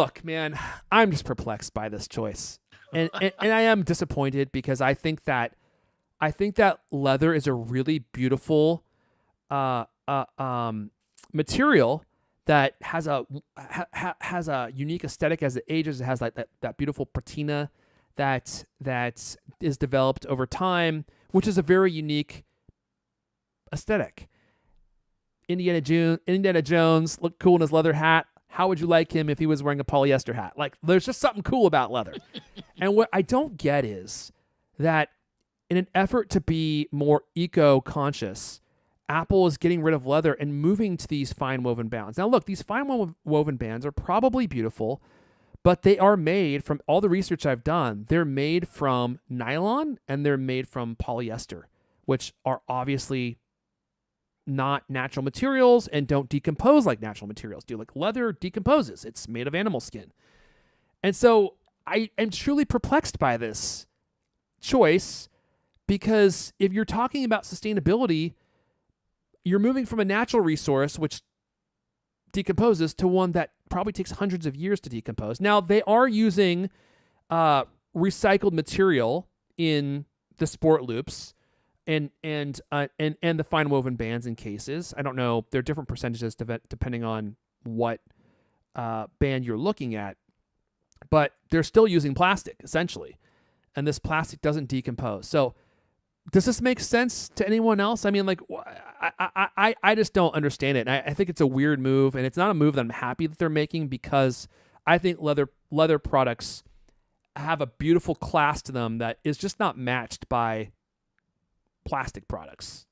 Look, man, I'm just perplexed by this choice, and I am disappointed because I think that leather is a really beautiful uh, uh, um, material that has a unique aesthetic as it ages. It has like that beautiful patina that is developed over time, which is a very unique aesthetic. Indiana Jones looked cool in his leather hat. How would you like him if he was wearing a polyester hat? Like, there's just something cool about leather. And what I don't get is that in an effort to be more eco conscious, Apple is getting rid of leather and moving to these fine woven bands. Now, look, these fine woven bands are probably beautiful, but they are made from all the research I've done. They're made from nylon and they're made from polyester, which are obviously not natural materials and don't decompose like natural materials do. Like leather decomposes, it's made of animal skin. And so I am truly perplexed by this choice because if you're talking about sustainability, you're moving from a natural resource, which decomposes, to one that probably takes hundreds of years to decompose. Now, they are using recycled material in the sport loops and the fine woven bands in cases. I don't know. There are different percentages depending on what band you're looking at, but they're still using plastic essentially, and this plastic doesn't decompose. So, does this make sense to anyone else? I mean, like, I just don't understand it. And I think it's a weird move, and it's not a move that I'm happy that they're making because I think leather products have a beautiful class to them that is just not matched by plastic products.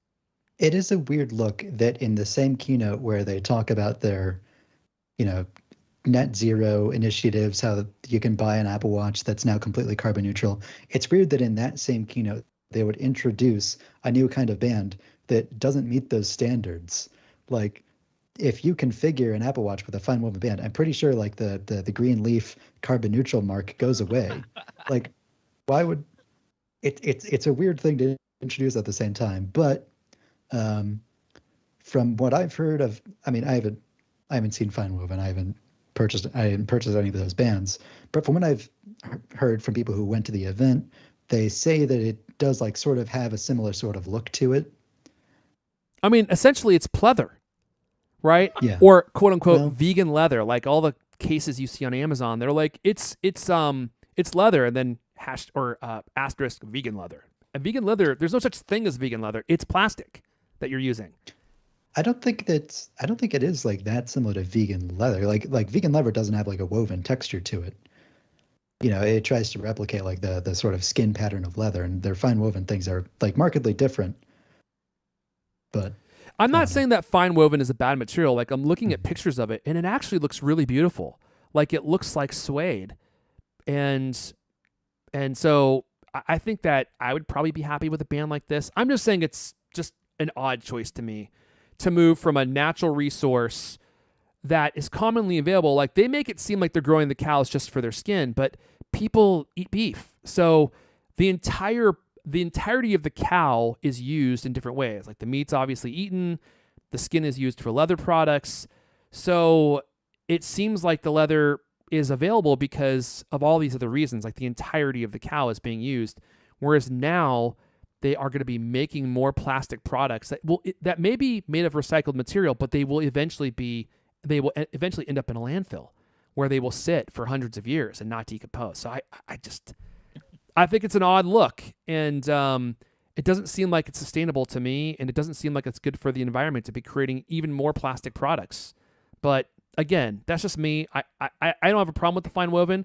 It is a weird look that in the same keynote where they talk about their, you know, net zero initiatives, how you can buy an Apple Watch that's now completely carbon neutral. It's weird that in that same keynote, they would introduce a new kind of band that doesn't meet those standards. Like, if you configure an Apple Watch with a fine woven band, I'm pretty sure like the green leaf carbon neutral mark goes away. Like, why would it's a weird thing to introduce at the same time. But from what I've heard of, I mean, I haven't seen fine woven. I didn't purchase any of those bands. But from what I've heard from people who went to the event, they say that it does like sort of have a similar sort of look to it. I mean, essentially, it's pleather, right? Yeah. Or quote unquote Well, vegan leather. Like all the cases you see on Amazon, they're like it's leather and then hash or asterisk vegan leather. And vegan leather, there's no such thing as vegan leather. It's plastic that you're using. I don't think it is like that similar to vegan leather. Like vegan leather doesn't have like a woven texture to it. You know, it tries to replicate like the sort of skin pattern of leather, and their fine woven things are like markedly different. But I'm not um, saying that fine woven is a bad material. Like I'm looking at mhm. pictures of it, and it actually looks really beautiful. Like it looks like suede, and so I think that I would probably be happy with a band like this. I'm just saying it's just an odd choice to me to move from a natural resource that is commonly available. Like they make it seem like they're growing the cows just for their skin, but people eat beef. So the entirety of the cow is used in different ways. Like the meat's obviously eaten, the skin is used for leather products. So it seems like the leather is available because of all these other reasons. Like the entirety of the cow is being used. Whereas now they are going to be making more plastic products that may be made of recycled material, but they will eventually end up in a landfill where they will sit for hundreds of years and not decompose. So I think it's an odd look, and it doesn't seem like it's sustainable to me, and it doesn't seem like it's good for the environment to be creating even more plastic products. But again, that's just me. I don't have a problem with the fine woven.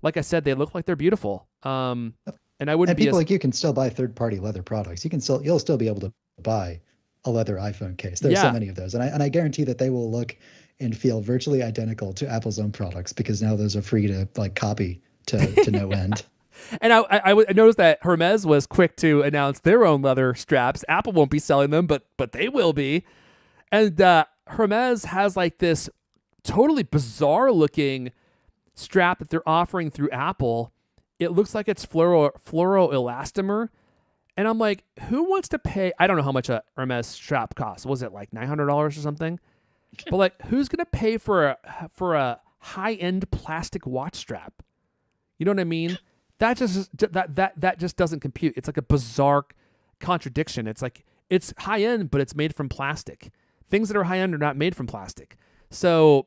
Like I said, they look like they're beautiful. And I wouldn't And be people as like you can still buy third-party leather products. You'll still be able to buy a leather iPhone case. There's so yeah. many of those, and I guarantee that they will look and feel virtually identical to Apple's own products because now those are free to like copy to no end. And I noticed that Hermes was quick to announce their own leather straps. Apple won't be selling them, but they will be. And Hermes has like this totally bizarre looking strap that they're offering through Apple. It looks like it's fluoroelastomer. And I'm like, who wants to pay? I don't know how much a Hermes strap costs. Was it like $900 or something? But like, who's gonna pay for a high-end plastic watch strap. You know what I mean? That just doesn't compute. It's like a bizarre contradiction. It's like it's high-end, but it's made from plastic. Things that are high-end are not made from plastic. So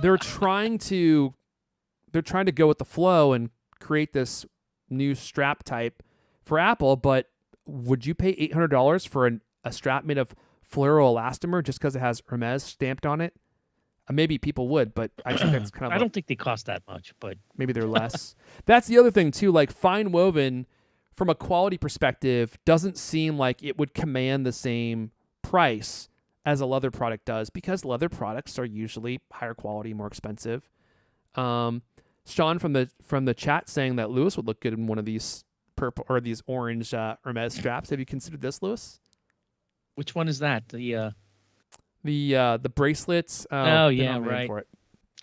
they're trying to go with the flow and create this new strap type for Apple, but would you pay $800 for a strap made of fluoroelastomer just because it has Hermes stamped on it? Maybe people would, but I think that's kind of. I don't think they cost that much, but maybe they're less. That's the other thing too. Like fine woven, from a quality perspective, doesn't seem like it would command the same price as a leather product does, because leather products are usually higher quality, more expensive. Sean from the chat saying that Lewis would look good in one of these purple or these orange Hermes straps. Have you considered this, Lewis? which one is that? The bracelets. Oh yeah, right. right. For it.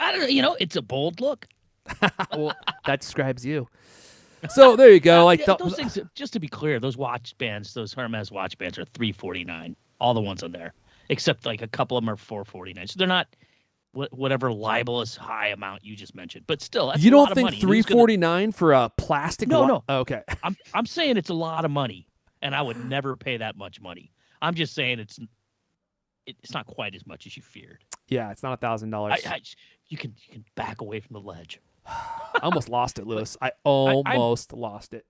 I don't know. You know, it's a bold look. Well, that describes you. So there you go. Like those things. Just to be clear, those watch bands, those Hermes watch bands, are $349. All the ones on there, except like a couple of them are $449. So they're not whatever libelous high amount you just mentioned. But still, that's you a lot don't of think money. $349 for a plastic? No. Oh, okay. I'm saying it's a lot of money, and I would never pay that much money. I'm just saying it's not quite as much as you feared. Yeah, it's not $1,000. You can back away from the ledge. I almost lost it, Lewis. I almost lost it.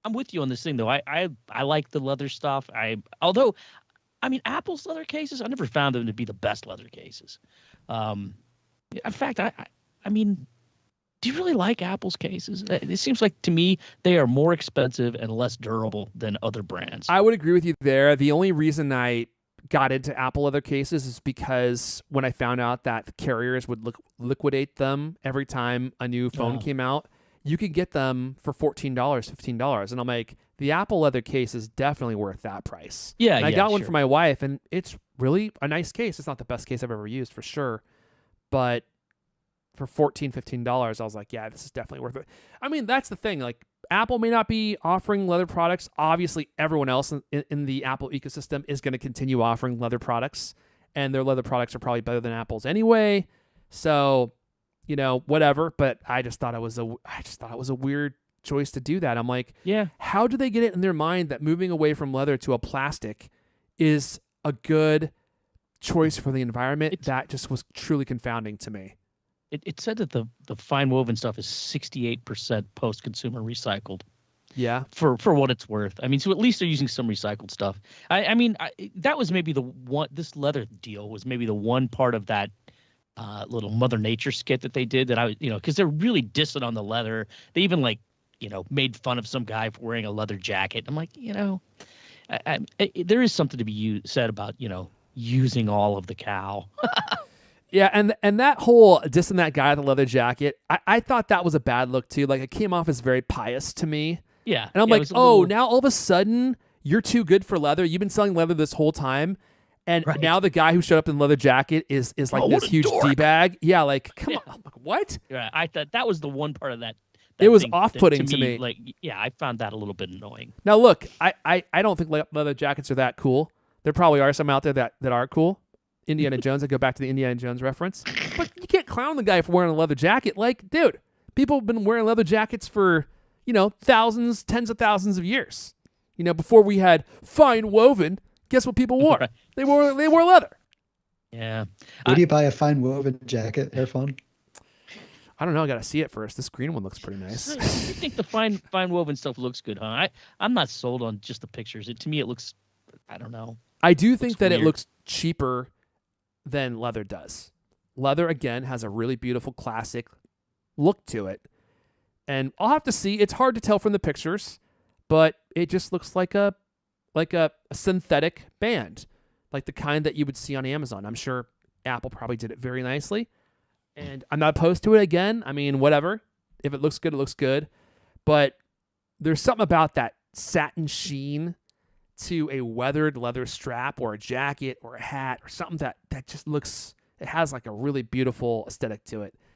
I'm with you on this thing, though. I like the leather stuff. Although, Apple's leather cases, I never found them to be the best leather cases. In fact, I mean, do you really like Apple's cases? It seems like to me they are more expensive and less durable than other brands. I would agree with you there. The only reason I got into Apple leather cases is because when I found out that the carriers would liquidate them every time a new phone came out, you could get them for $14, $15. And I'm like, the Apple leather case is definitely worth that price. Yeah, and I got one for my wife, and it's really a nice case. It's not the best case I've ever used, for sure. But for $14, $15, I was like, yeah, this is definitely worth it. I mean, that's the thing. Like, Apple may not be offering leather products. Obviously, everyone else in the Apple ecosystem is going to continue offering leather products, and their leather products are probably better than Apple's anyway. So, whatever. But I just thought it was a weird choice to do that. I'm like, yeah, how do they get it in their mind that moving away from leather to a plastic is a good choice for the environment? That just was truly confounding to me. It said that the fine woven stuff is 68% post-consumer recycled. Yeah. For what it's worth. I mean, so at least they're using some recycled stuff. That was maybe the one. This leather deal was maybe the one part of that little Mother Nature skit that they did that because they're really dissing on the leather. They even made fun of some guy for wearing a leather jacket. I'm like, there is something to be said about using all of the cow. Yeah, and that whole dissing that guy with the leather jacket, I thought that was a bad look too. Like, it came off as very pious to me. Yeah. And I'm like, now all of a sudden you're too good for leather. You've been selling leather this whole time. And now the guy who showed up in the leather jacket is like this huge D-bag. Yeah, like, come on. I'm like, what? Yeah, I thought that was the one part of that it was off-putting to me. Like, yeah, I found that a little bit annoying. Now, look, I don't think leather jackets are that cool. There probably are some out there that are cool. Indiana Jones, I go back to the Indiana Jones reference. But you can't clown the guy for wearing a leather jacket. Like, dude, people have been wearing leather jackets for, thousands, tens of thousands of years. Before we had fine woven, guess what people wore? Right. They wore leather. Yeah. Where do you buy a fine woven jacket, Erfan? I don't know. I got to see it first. This green one looks pretty nice. You think the fine woven stuff looks good, huh? I'm not sold on just the pictures. To me, it looks, I don't know. I do think that weird. It looks cheaper than leather does. Leather, again, has a really beautiful classic look to it. And I'll have to see. It's hard to tell from the pictures, but it just looks like a synthetic band, like the kind that you would see on Amazon. I'm sure Apple probably did it very nicely. And I'm not opposed to it again. I mean, whatever. If it looks good, it looks good. But there's something about that satin sheen to a weathered leather strap or a jacket or a hat or something that just looks, it has like a really beautiful aesthetic to it.